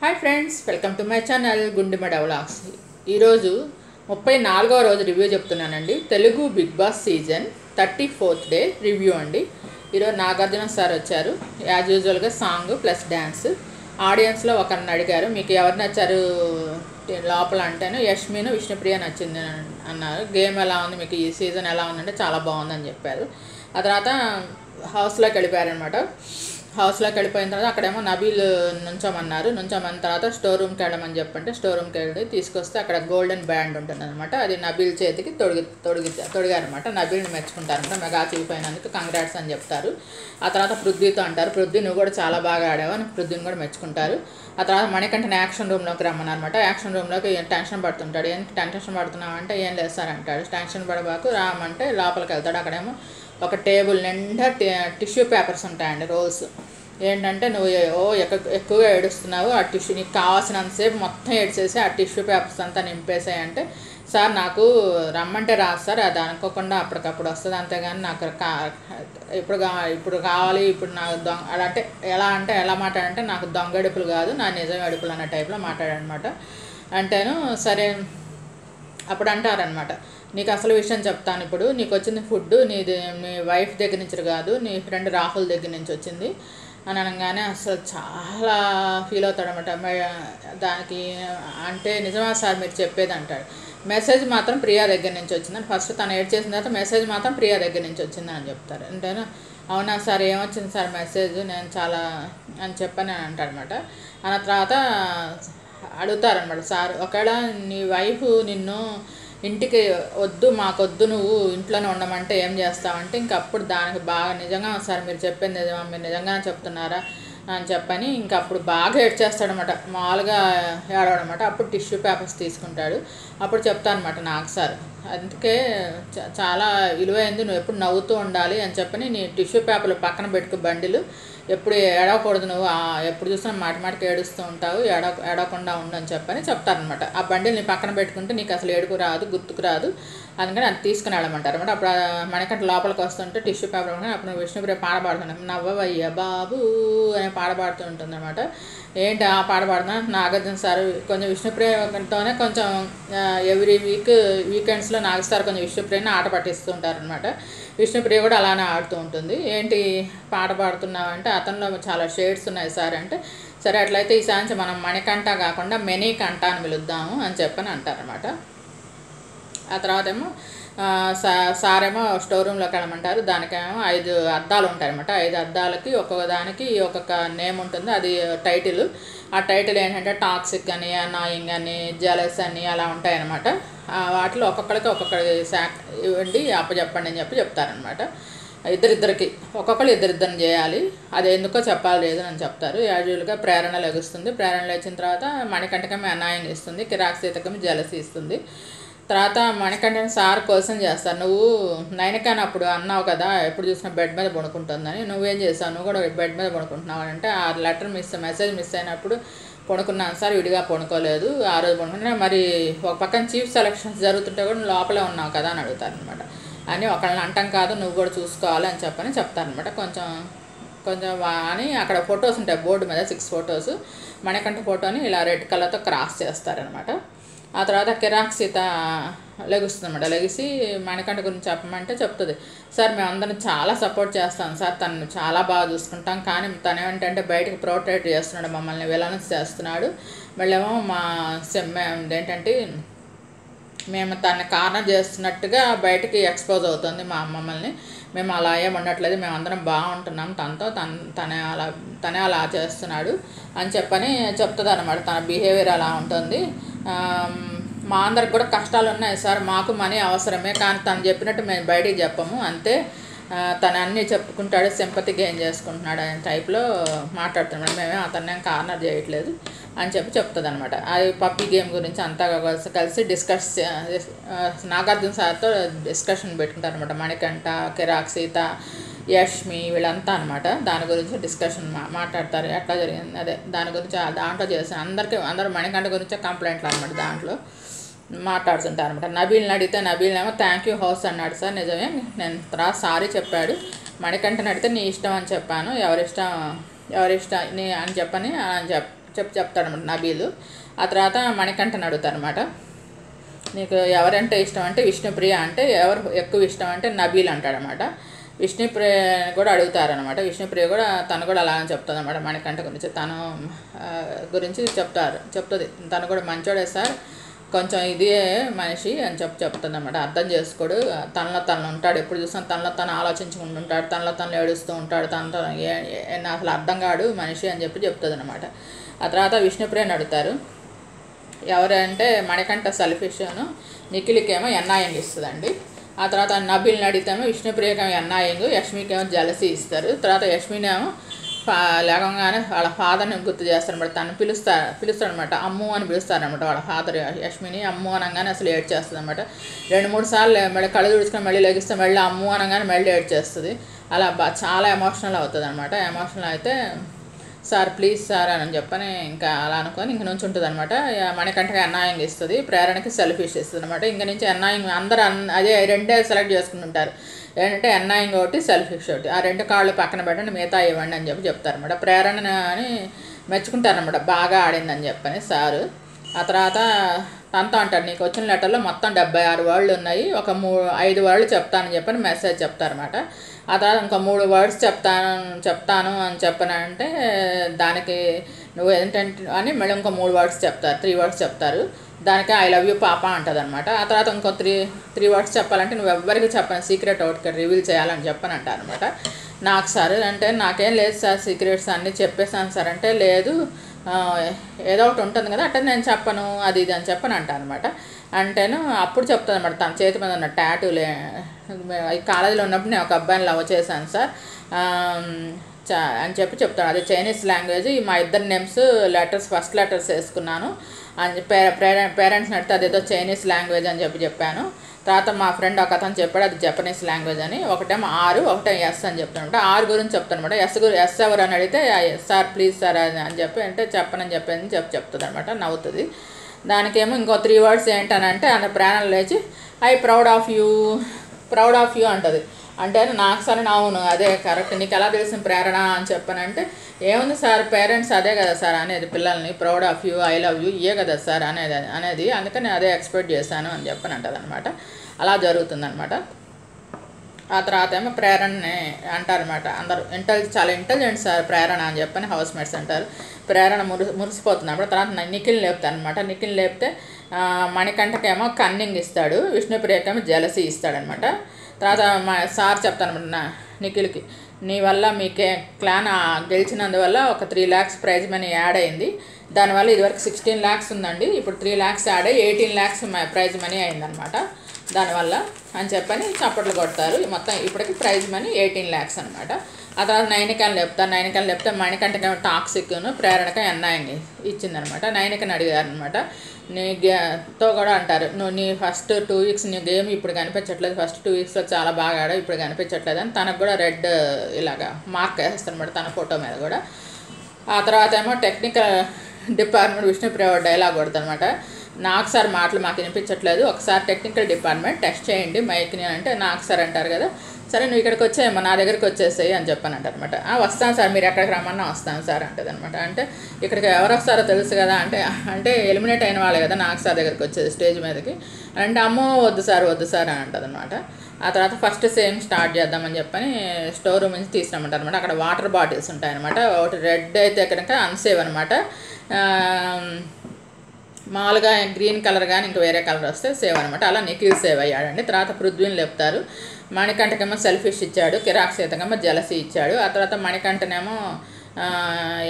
Hi friends, welcome to my channel గుండెమడ vlogs. ఈరోజు 34వ రోజు రివ్యూ చెప్తున్నానండి. Telugu big boss season 34th day review అండి. ఈరోజు నాగార్జున సార్ వచ్చారు. యాజ్ యూజువల్గా సాంగ్ ప్లస్ డ్యాన్స్. ఆడియన్స్లో ఒకరిని అడిగారు, మీకు ఎవరు నచ్చారు లోపల అంటేను యష్మిను విష్ణుప్రియ నచ్చింది అన్నారు. గేమ్ ఎలా ఉంది, మీకు ఈ సీజన్ ఎలా ఉందంటే చాలా బాగుందని చెప్పారు. ఆ తర్వాత హౌస్లోకి వెళ్ళిపోయారనమాట. హౌస్లోకి వెళ్ళిపోయిన తర్వాత అక్కడేమో నబీల్ నుంచోమన్న తర్వాత స్టోర్ రూమ్కి వెళ్ళమని చెప్పంటే స్టోర్ రూమ్కి వెళ్ళి తీసుకొస్తే అక్కడ గోల్డెన్ బ్యాండ్ ఉంటుంది అనమాట. అది నబీల్ చేతికి తొడిగారనమాట. నబీల్ని మెచ్చుకుంటారనమాట. మెగా చీపోయినందుకు కంగ్రాట్స్ అని చెప్తారు. ఆ తర్వాత పృథ్వీతో అంటారు, పృథ్వీ నువ్వు కూడా చాలా బాగా ఆడావు అని పృథ్వీని కూడా మెచ్చుకుంటారు. ఆ తర్వాత మణికంఠని యాక్షన్ రూమ్లోకి రమ్మన్నారనమాట. యాక్షన్ రూమ్లోకి టెన్షన్ పడుతుంటాడు. ఏంటి టెన్షన్ పడుతున్నావు అంటే ఏం లేదు సార్ అంటాడు. టెన్షన్ పడబాకు రామంటే లోపలికి వెళ్తాడు. అక్కడేమో ఒక టేబుల్ నిండా టిష్యూ పేపర్స్ ఉంటాయండి, రోల్స్. ఏంటంటే నువ్వు ఎక్కువగా ఏడుస్తున్నావు, ఆ టిష్యూ నీకు కావాల్సినంతసేపు మొత్తం ఏడ్చేసి ఆ టిష్యూ పేపర్స్ అంతా నింపేసాయంటే, సార్ నాకు రమ్మంటే రాదు సార్, అది అనుకోకుండా అప్పటికప్పుడు వస్తుంది, అంతేగాని నాకు ఇప్పుడు కావాలి, ఇప్పుడు నాకు అంటే ఎలా మాట్లాడంటే నాకు దొంగ అడుపులు కాదు, నా నిజం అడుపులు అన్న టైప్లో మాట్లాడనమాట. అంటేను సరే అప్పుడు అంటారనమాట, నీకు అసలు విషయం చెప్తాను, ఇప్పుడు నీకు వచ్చింది ఫుడ్ నీ వైఫ్ దగ్గర నుంచి కాదు, నీ ఫ్రెండ్ రాహుల్ దగ్గర నుంచి వచ్చింది అని అనగానే అసలు చాలా ఫీల్ అవుతాడనమాట. దానికి అంటే నిజమా సార్ మీరు చెప్పేది అంటాడు. మెసేజ్ మాత్రం ప్రియా దగ్గర నుంచి వచ్చిందని ఫస్ట్ తను ఏడ్ చేసిన తర్వాత మెసేజ్ మాత్రం ప్రియా దగ్గర నుంచి వచ్చిందని చెప్తారు. అంటేనా అవునా సార్, ఏమొచ్చింది సార్ మెసేజ్, నేను చాలా అని చెప్పని అంటాడనమాట. అన్న తర్వాత అడుగుతారనమాట సార్, ఒకవేళ నీ వైఫ్ నిన్ను ఇంటికి వద్దు, మాకొద్దు, నువ్వు ఇంట్లోనే ఉండమంటే ఏం చేస్తావంటే ఇంకప్పుడు దానికి బాగా నిజంగా సార్ మీరు చెప్పింది నిజమా, మీరు నిజంగానే చెప్తున్నారా అని చెప్పని ఇంకప్పుడు బాగా ఏడ్చేస్తాడనమాట. మామూలుగా ఏడవడనమాట. అప్పుడు టిష్యూ పేపర్స్ తీసుకుంటాడు. అప్పుడు చెప్తానమాట, నాకు సార్ అందుకే చాలా విలువైంది, నువ్వు ఎప్పుడు నవ్వుతూ ఉండాలి అని చెప్పని నీ టిష్యూ పేపర్లు పక్కన పెట్టుకు బండిలు, ఎప్పుడు ఏడవకూడదు, నువ్వు ఎప్పుడు చూసినా మాటికి ఏడుస్తూ ఉంటావు, ఏడవకుండా ఉండు అని చెప్పని చెప్తారనమాట. ఆ బండిని నీ పక్కన పెట్టుకుంటే నీకు అసలు ఏడుపు రాదు, గుర్తుకు రాదు, అందుకని అది తీసుకుని వెళ్ళమంటారు అనమాట. అప్పుడు మణికంఠ లోపలికి వస్తుంటే టిష్యూ పేపర్ అప్పుడు విష్ణుప్రియ పాట పాడుతున్నాను, నవ్వవయ్య బాబు అనే పాట పాడుతూ ఉంటుంది అనమాట. ఏంటి ఆ పాట పాడుతున్నా, నాగార్జున సార్ కొంచెం విష్ణుప్రియతోనే కొంచెం ఎవ్రీ వీకెండ్స్లో నాగ సార్ కొంచెం విష్ణుప్రియని ఆట పట్టిస్తూ ఉంటారనమాట. విష్ణుప్రియ కూడా అలానే ఆడుతూ ఉంటుంది. ఏంటి పాట పాడుతున్నావు అంటే అతనిలో చాలా షేడ్స్ ఉన్నాయి సార్ అంటే, సరే అట్లయితే ఈ సాంగ్స్ మనం మణికంఠ కాకుండా మెనీకంఠ అని పిలుద్దాము అని చెప్పని అంటారనమాట. ఆ తర్వాత ఏమో సారేమో స్టోర్ రూమ్లోకి వెళ్ళమంటారు. దానికేమో 5 అద్దాలు ఉంటాయన్నమాట. 5 అద్దాలకి ఒక్కొక్క దానికి ఒక్కొక్క నేమ్ ఉంటుంది, అది టైటిల్. ఆ టైటిల్ ఏంటంటే టాక్సిక్ అని, అనాయింగ్ అని, జెలస్ అని అలా ఉంటాయన్నమాట. వాటిలో ఒక్కొక్కరికి ఇవ్వండి అప్పచెప్పండి అని చెప్తారనమాట. ఇద్దరికి ఇద్దరిద్దరిని చేయాలి, అది ఎందుకో చెప్పాలి లేదు అని చెప్తారు. యాజువల్గా ప్రేరణ లెగుస్తుంది. ప్రేరణ లేచిన తర్వాత మణికంఠకమే అనాయింగ్ ఇస్తుంది, కిరాక్ సీతకమే జెలసీ ఇస్తుంది. తర్వాత మణికంఠని సార్ క్వశ్చన్ చేస్తారు, నువ్వు నైనికాని అప్పుడు అన్నావు కదా ఎప్పుడు చూసినా బెడ్ మీద పడుకుంటుందని, నువ్వేం చేసావు, నువ్వు కూడా బెడ్ మీద పడుకుంటున్నావు అంటే, ఆ మెసేజ్ మిస్ అయినప్పుడు పడుకున్నాను సార్, విడిగా పడుకోలేదు, ఆ రోజు పడుకున్నా, మరి ఒక పక్కన చీఫ్ సెలక్షన్స్ జరుగుతుంటే కూడా నువ్వు లోపలే ఉన్నావు కదా అని అడుగుతారనమాట. అని ఒకళ్ళని అంటాం కాదు, నువ్వు కూడా చూసుకోవాలి అని చెప్తారనమాట. కొంచెం అని అక్కడ ఫొటోస్ ఉంటాయి బోర్డు మీద, 6 ఫొటోస్. మణికంఠ ఫోటోని ఇలా రెడ్ కలర్తో క్రాస్ చేస్తారనమాట. ఆ తర్వాత కిరాక్ సీత లెగుస్తుందన్నమాట. లెగిసి మణికంఠ గురించి చెప్పమంటే చెప్తుంది, సార్ మేమందరం చాలా సపోర్ట్ చేస్తాం సార్, తను చాలా బాగా చూసుకుంటాం, కానీ తను ఏమంటే బయటకు ప్రొటెక్ట్ చేస్తున్నాడు, మమ్మల్ని విలన్స్ చేస్తున్నాడు, మళ్ళేమో ఏంటంటే మేము తనని కార్నర్ చేస్తున్నట్టుగా బయటికి ఎక్స్పోజ్ అవుతుంది మమ్మల్ని, మేము అలా ఏమన్నట్లేదు, మేమందరం బాగుంటున్నాం తనతో, తనే అలా చేస్తున్నాడు అని చెప్తుంది అనమాట. తన బిహేవియర్ అలా ఉంటుంది. మా అందరికి కూడా కష్టాలు ఉన్నాయి సార్, మాకు మనీ అవసరమే, కానీ తను చెప్పినట్టు మేము బయటికి చెప్పము, అంతే, తను అన్నీ చెప్పుకుంటాడు, సింపతి గెయిన్ చేసుకుంటున్నాడు అనే టైప్లో మాట్లాడుతున్నాడు, మేమే అతన్ని కార్నర్ చేయట్లేదు అని చెప్తుంది అనమాట. అది పప్పీ గేమ్ గురించి అంతా కలిసి నాగార్జున సార్తో డిస్కషన్ పెట్టుకుంటారు అనమాట. మణికంఠ, కిరాక్ సీత, యష్మి వీళ్ళంతా అనమాట. దాని గురించి డిస్కషన్ మాట్లాడతారు, ఎట్లా జరిగింది అదే దాని గురించి దాంట్లో చేసిన అందరూ మణికంఠ గురించే కంప్లైంట్లు అనమాట. దాంట్లో మాట్లాడుతుంటారు అనమాట. నబీల్ని అడిగితే నబీల్నేమో థ్యాంక్ యూ హౌస్ అన్నాడు సార్, నిజమే, నేను తర్వాత సారీ చెప్పాడు. మణికంఠని అడిగితే నీ ఇష్టం అని చెప్పాను, ఎవరిష్టం నీ అని చెప్పని చెప్తాడనమాట నబీలు. ఆ తర్వాత మణికంఠని అడుగుతారనమాట, నీకు ఎవరంటే ఇష్టం అంటే విష్ణుప్రియ అంటే ఎవరు ఎక్కువ ఇష్టం అంటే నబీల్ అంటాడనమాట. విష్ణుప్రియ కూడా అడుగుతారనమాట. విష్ణుప్రియ కూడా తను కూడా అలాగని చెప్తుంది అనమాట మణికంఠ గురించి. తను గురించి చెప్తుంది, తను కూడా మంచోడే సార్, కొంచెం ఇదే మనిషి అని చెప్తుంది అనమాట. అర్థం చేసుకోడు, తనలో తను ఉంటాడు, ఎప్పుడు చూసినా తనలో తను ఆలోచించుకుంటూ ఉంటాడు, తనలో తను ఏడుస్తూ ఉంటాడు, తనతో అసలు అర్థం కాడు మనిషి అని చెప్తుంది అనమాట. ఆ తర్వాత విష్ణుప్రియని అడుగుతారు, ఎవరంటే మణికంఠ సెల్ఫిష్ను, నిఖిల్కేమో ఎన్ఐఎంగ్ ఇస్తుందండి. ఆ తర్వాత నబీల్ని అడిగితేమో విష్ణుప్రియకేమో ఎన్ఐఎంగ్, యష్మికేమో జలసీ ఇస్తారు. తర్వాత యష్మినేమో లేకంగానే వాళ్ళ ఫాదర్ని గుర్తు చేస్తారనమాట. తను పిలుస్తాడనమాట, అమ్ము అని పిలుస్తారనమాట వాళ్ళ ఫాదర్. యష్మిని అమ్ము అనగానే అసలు ఏడ్చేస్తుంది అనమాట. 2-3 సార్లు మళ్ళీ కళ్ళు తుడుచుకొని మళ్ళీ లెగిస్తే మళ్ళీ అమ్ము అనగానే మళ్ళీ ఏడ్చేస్తుంది. అలా చాలా ఎమోషనల్ అవుతుంది అనమాట. ఎమోషనల్ అయితే సార్ ప్లీజ్ సార్ అని చెప్పని ఇంకా అలా అనుకొని ఇంక నుంచి ఉంటుంది అనమాట. మణికంఠకి అన్యాయంగా ఇస్తుంది, ప్రేరణకి సెల్ఫిష్ ఇస్తుంది అనమాట. ఇంక నుంచి అన్యాయం అందరూ అదే 2 సెలెక్ట్ చేసుకుంటుంటారు. ఏంటంటే అన్యాయంగా ఒకటి, సెల్ఫిష్ ఒకటి. ఆ 2 కాళ్ళు పక్కన పెట్టండి, మిగతా ఇవ్వండి అని చెప్తారనమాట. ప్రేరణని మెచ్చుకుంటారనమాట, బాగా ఆడిందని చెప్పని సారు. ఆ తర్వాత తనతో అంటాడు, నీకు వచ్చిన లెటర్లో మొత్తం 76 వర్డ్లు ఉన్నాయి, ఒక 5 వర్డ్లు చెప్తానని చెప్పని మెసేజ్ చెప్తారనమాట. ఆ తర్వాత ఇంకో 3 వర్డ్స్ చెప్తాను అని చెప్పనంటే దానికి నువ్వు ఏంటంటే అని మళ్ళీ ఇంకో 3 వర్డ్స్ చెప్తారు, 3 వర్డ్స్ చెప్తారు. దానికి ఐ లవ్ యూ పాప అంటుంది అనమాట. ఆ తర్వాత ఇంకో 3 వర్డ్స్ చెప్పాలంటే నువ్వు ఎవ్వరికి చెప్పను, సీక్రెట్ ఒకటి రివీల్ చేయాలని చెప్పని అంటారు అనమాట. నాకు సార్ అంటే నాకేం లేదు సార్, సీక్రెట్స్ అన్నీ చెప్పేసాను సార్ అంటే, లేదు ఏదో ఒకటి ఉంటుంది కదా అంటే నేను చెప్పను అది ఇది అని చెప్పని అంటాను అనమాట. అంటేను అప్పుడు చెప్తాను అనమాట, తన చేతి మీద ఉన్న టాటూలే కాలేజీలో ఉన్నప్పుడు నేను ఒక అబ్బాయిని లవ్ చేశాను సార్ అని చెప్తాను. అది చైనీస్ లాంగ్వేజ్, మా ఇద్దరు నేమ్స్ ఫస్ట్ లెటర్స్ వేసుకున్నాను అని పేరెంట్స్ని అడిగితే అదేదో చైనీస్ లాంగ్వేజ్ అని చెప్పాను. తర్వాత మా ఫ్రెండ్ ఒక అతను చెప్పాడు అది జపనీస్ లాంగ్వేజ్ అని. ఒకటేమో ఆర్, ఒకటేమో ఎస్ అని చెప్తాను. ఆర్ గురించి చెప్తాను అనమాట. ఎస్ ఎవరు అని అడిగితే సార్ ప్లీజ్ సార్ అని చెప్పి అంటే చెప్పనని చెప్తుంది అనమాట. నవ్వుతుంది. దానికేమో ఇంకో 3 వర్డ్స్ ఏంటనంటే అంత ప్రాణాలు లేచి ఐ ప్రౌడ్ ఆఫ్ యూ అంటుంది. అంటే నాకు సరే అవును అదే కరెక్ట్, నీకు ఎలా తెలిసిన ప్రేరణ అని చెప్పానంటే, ఏముంది సార్ పేరెంట్స్ అదే కదా సార్ అనేది పిల్లల్ని, proud of you, I love you ఇయే కదా సార్ అనేది అందుకని అదే ఎక్స్పెక్ట్ చేశాను అని చెప్పని అంటుంది అనమాట. అలా జరుగుతుందనమాట. ఆ తర్వాత ఏమో ప్రేరణని అంటారనమాట అందరూ, చాలా ఇంటెలిజెంట్ సార్ ప్రేరణ అని చెప్పని హౌస్ మేట్స్ అంటారు. ప్రేరణ మురిసిపోతుంది అన్నమాట. తర్వాత నిఖిల్ లేపుతాను అనమాట. నిఖిల్ లేపితే మణికంఠకేమో కన్నింగ్ ఇస్తాడు, విష్ణుప్రియకేమో జలసీ ఇస్తాడనమాట. తర్వాత సార్ చెప్తాను నిఖిల్కి, నీ వల్ల మీకే క్లాన్ గెలిచినందువల్ల ఒక 3 lakhs ప్రైజ్ మనీ యాడ్ అయింది, దానివల్ల ఇదివరకు 16 lakhs ఉందండి, ఇప్పుడు 3 lakhs యాడ్ అయ్యి 18 lakhs ప్రైజ్ మనీ అయిందనమాట దానివల్ల అని చెప్పని చప్పట్లు కొడతారు. మొత్తం ఇప్పటికి ప్రైజ్ మనీ 18 lakhs అనమాట. ఆ తర్వాత నైనికని లేపితే మణికంఠకేమో టాక్సిక్ను, ప్రేరణక ఎన్ఐని ఇచ్చిందనమాట. నైనికని అడిగారనమాట, నీతో కూడా అంటారు, నువ్వు నీ ఫస్ట్ 2 weeks నీ గేమ్ ఇప్పుడు కనిపించట్లేదు, ఫస్ట్ 2 weeksలో చాలా బాగా ఆడావు, ఇప్పుడు కనిపించట్లేదు అని తనకు కూడా రెడ్ ఇలాగా మార్క్ వేస్తారనమాట తన ఫోటో మీద కూడా. ఆ తర్వాత ఏమో టెక్నికల్ డిపార్ట్మెంట్ విష్ణుప్రియ డైలాగ్ కొడతారనమాట, నాకు సార్ మాటలు మాకు వినిపించట్లేదు, ఒకసారి టెక్నికల్ డిపార్ట్మెంట్ టెస్ట్ చేయండి మైక్ని అంటే, నాకు సార్ అంటారు కదా, సరే నువ్వు ఇక్కడికి వచ్చేయమ్మా నా దగ్గరికి వచ్చేసేయి అని చెప్పని అంటారు అనమాట. వస్తాను సార్ మీరు ఎక్కడికి రమ్మన్నా వస్తాను సార్ అంటది అనమాట. అంటే ఇక్కడికి ఎవరు వస్తారో తెలుసు కదా అంటే ఎలిమినేట్ అయిన వాళ్ళే కదా నాకు సార్ దగ్గరికి వచ్చేది స్టేజ్ మీదకి అంటే, అమ్మో వద్దు సార్ అని అంటది అనమాట. ఆ తర్వాత ఫస్ట్ సేమ్ స్టార్ట్ చేద్దామని చెప్పని స్టోర్ రూమ్ నుంచి తీసుకురమ్మంటారు అనమాట. అక్కడ వాటర్ బాటిల్స్ ఉంటాయన్నమాట. ఒకటి రెడ్ అయితే కనుక అన్సేవ్ అనమాట, మామూలుగా గ్రీన్ కలర్ కానీ ఇంకా వేరే కలర్ వస్తే సేవ్ అనమాట. అలా నిఖిల్ సేవ్ అయ్యాడండి. తర్వాత పృథ్వీని లేపుతారు. మణికంఠకేమో సెల్ఫిష్ ఇచ్చాడు, కిరాక్ సీతకేమో జలసీ ఇచ్చాడు. ఆ తర్వాత మణికంఠనేమో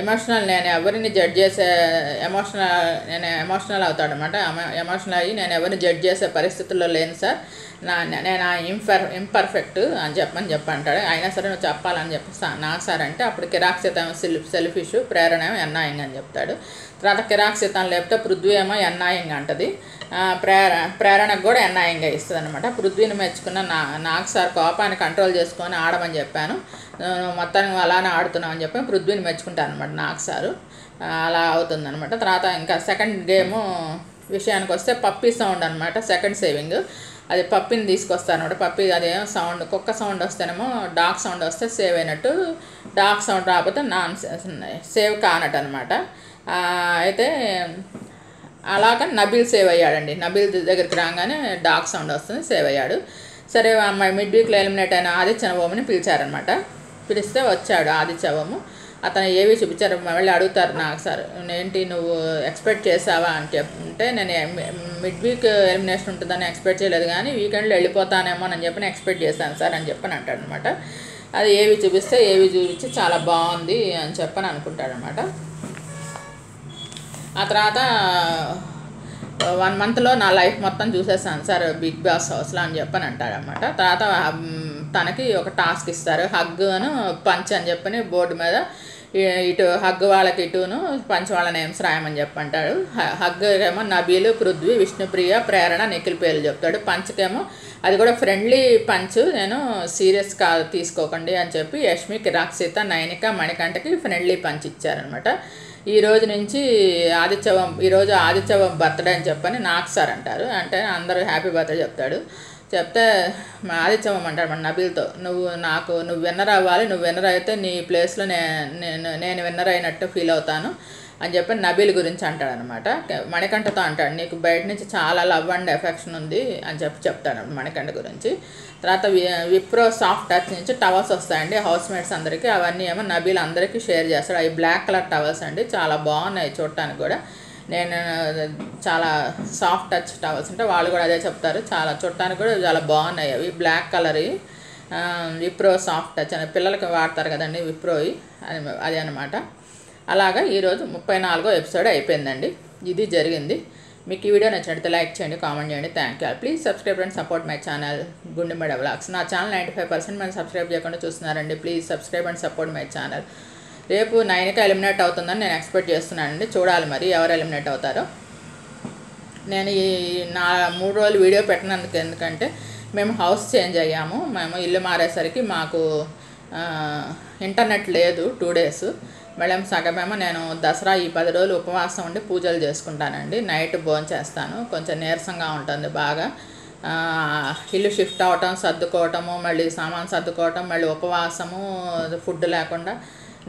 ఎమోషనల్, నేను ఎవరిని జడ్జ్ చేసే నేను ఎమోషనల్ అవుతాడు అనమాట. ఎమోషనల్ అయ్యి నేను ఎవరిని జడ్జ్ చేసే పరిస్థితుల్లో లేను సార్, నేను ఇంపర్ఫెక్ట్ అని చెప్పంటాడు. అయినా సరే నువ్వు చెప్పాలని చెప్పి నాకు సార్ అంటే, అప్పుడు కిరాక్ సీత సెల్ఫిష్, ప్రేరణ ఏమో ఎన్నాయింగ్ అని చెప్తాడు. తర్వాత కిరాక్ సీతను లేపితే పృథ్వీ ఏమో ఎన్నాయింగ్ అంటది, ప్రేరణకు కూడా ఎన్నాయింగా ఇస్తుంది అనమాట. పృథ్వీని మెచ్చుకున్న నాకు సార్ కోపాన్ని కంట్రోల్ చేసుకొని ఆడమని చెప్పాను, మొత్తానికి అలానే ఆడుతున్నావు అని చెప్పి పృథ్వీని మెచ్చుకుంటాను అనమాట నాకు సారు. అలా అవుతుందనమాట. తర్వాత ఇంకా సెకండ్ గేము విషయానికి వస్తే పప్పీ సౌండ్ అనమాట. సెకండ్ సేవింగ్ అది పప్పిని తీసుకొస్తాను అనమాట. పప్పి అదేమో సౌండ్, కుక్క సౌండ్ వస్తేనేమో డాగ్ సౌండ్ వస్తే సేవ్ అయినట్టు, డాగ్ సౌండ్ రాకపోతే సేవ్ కానట్టు అనమాట. అయితే అలాగా నబీల్ సేవ్ అయ్యాడండి. నబీల్ దగ్గరికి రాగానే డాగ్ సౌండ్ వస్తుంది, సేవ్ అయ్యాడు. సరే అమ్మాయి మిడ్ వీక్లో ఎలిమినేట్ అయిన ఆదిత్యవోమని పిలిచారనమాట. పిలిస్తే వచ్చాడు ఆదిత్యవోము. అతను ఏవి చూపించారు, మళ్ళీ అడుగుతారు నాకు, సార్ ఏంటి నువ్వు ఎక్స్పెక్ట్ చేసావా అని చెప్తే, నేను మిడ్ వీక్ ఎలిమినేషన్ ఉంటుందని ఎక్స్పెక్ట్ చేయలేదు, కానీ వీకెండ్లో వెళ్ళిపోతానేమో అని చెప్పి ఎక్స్పెక్ట్ చేశాను సార్ అని చెప్పని అంటాడు అనమాట. అది ఏవి చూపిస్తే ఏవి చూపించి చాలా బాగుంది అని చెప్పని అనుకుంటాడనమాట. ఆ తర్వాత 1 మంత్లో నా లైఫ్ మొత్తం చూసేసాను సార్ బిగ్ బాస్ హౌస్లో అని చెప్పని అంటాడనమాట. తర్వాత తనకి ఒక టాస్క్ ఇస్తారు, హగ్ అను పంచ్ అని చెప్పని బోర్డు మీద ఇటు హగ్ వాళ్ళకి ఇటును పంచ్ వాళ్ళ నేమ్స్ రాయమని చెప్పంటాడు. హగ్ ఏమో నబీలు, పృథ్వీ, విష్ణుప్రియ, ప్రేరణ, నిఖిల్ పేర్లు చెప్తాడు. పంచ్కేమో అది కూడా ఫ్రెండ్లీ పంచ్, నేను సీరియస్ కాదు తీసుకోకండి అని చెప్పి యష్మి, కిరాక్సిత, నైనిక, మణికంఠకి ఫ్రెండ్లీ పంచ్ ఇచ్చారనమాట. ఈరోజు నుంచి ఈరోజు ఆదిత్యవం బర్త్డే అని చెప్పని నాకు సార్ అంటారు. అంటే అందరూ హ్యాపీ బర్త్డే చెప్తాడు. చెప్తే ఆదిత్యవం అంటాడు మన నబీల్తో, నువ్వు విన్నర్ అవ్వాలి, నువ్వు విన్నర్ అయితే నీ ప్లేస్లో నేను విన్నర్ అయినట్టు ఫీల్ అవుతాను అని చెప్పి నబీల్ గురించి అంటాడనమాట. మణికంఠతో అంటాడు, నీకు బయట నుంచి చాలా లవ్ అండ్ ఎఫెక్షన్ ఉంది అని చెప్తాడు మణికంఠ గురించి. తర్వాత విప్రో సాఫ్ట్ టచ్ నుంచి టవల్స్ వస్తాయండి హౌస్ మేట్స్ అందరికీ. అవన్నీ ఏమో నబీల్ అందరికీ షేర్ చేస్తాడు. అవి బ్లాక్ కలర్ టవల్స్ అండి, చాలా బాగున్నాయి చూడటానికి కూడా. నేను చాలా సాఫ్ట్ టచ్ టవల్స్ అంటే వాళ్ళు కూడా అదే చెప్తారు, చాలా చూడటానికి కూడా చాలా బాగున్నాయి అవి, black colour Wipro soft touch అని పిల్లలకి వాడతారు కదండి విప్రోవి, అది అనమాట. అలాగా ఈరోజు 34వ ఎపిసోడ్ అయిపోయిందండి. ఇది జరిగింది. మీకు ఈ వీడియో నచ్చినట్లయితే లైక్ చేయండి, కామెంట్ చేయండి. Thank you. Please subscribe and support my channel గుండెమడ vlogs. నా ఛానల్ 95% మనం సబ్స్క్రైబ్ చేయకుండా చూస్తున్నారండి. Please subscribe and support my channel. రేపు 9కి ఎలిమినేట్ అవుతుందని నేను ఎక్స్పెక్ట్ చేస్తున్నానండి. చూడాలి మరి ఎవరు ఎలిమినేట్ అవుతారో. నేను ఈ 3 రోజులు వీడియో పెట్టినందుకు ఎందుకంటే మేము హౌస్ చేంజ్ అయ్యాము. మేము ఇల్లు మారేసరికి మాకు ఇంటర్నెట్ లేదు 2 డేస్. మేడం సగమేమో నేను దసరా ఈ 10 రోజులు ఉపవాసం ఉండి పూజలు చేసుకుంటానండి. నైట్ భోంచేస్తాను, కొంచెం నీరసంగా ఉంటుంది బాగా. ఇల్లు షిఫ్ట్ అవటం, సర్దుకోవటము, మళ్ళీ సామాన్ సర్దుకోవటం, మళ్ళీ ఉపవాసము, ఫుడ్ లేకుండా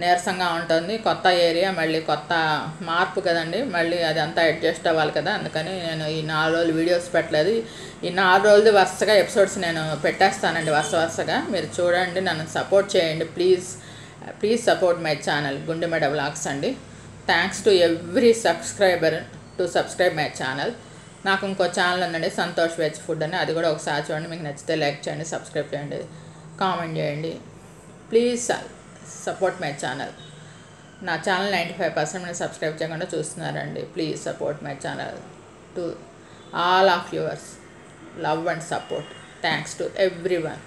నీరసంగా ఉంటుంది. కొత్త ఏరియా, మళ్ళీ కొత్త మార్పు కదండి, మళ్ళీ అదంతా అడ్జస్ట్ అవ్వాలి కదా. అందుకని నేను ఈ 4 రోజులు వీడియోస్ పెట్టలేదు. ఈ 4 రోజులు వరుసగా ఎపిసోడ్స్ నేను పెట్టేస్తానండి, వరుసగా. మీరు చూడండి, నన్ను సపోర్ట్ చేయండి please support my channel గుండెమడ vlogs అండి. Thanks to every subscriber to subscribe my channel. నాకు ఇంకో ఛానల్ ఉందండి, సంతోష్ వెజ్ ఫుడ్ అని, అది కూడా ఒకసారి చూడండి. మీకు నచ్చితే లైక్ చేయండి, సబ్స్క్రైబ్ చేయండి, కామెంట్ చేయండి. Please support my channel. నా ఛానల్ 95% మీరు సబ్స్క్రైబ్ చేయకుండా చూస్తున్నారండి. Please support my channel to all of yours love and support. Thanks to every one.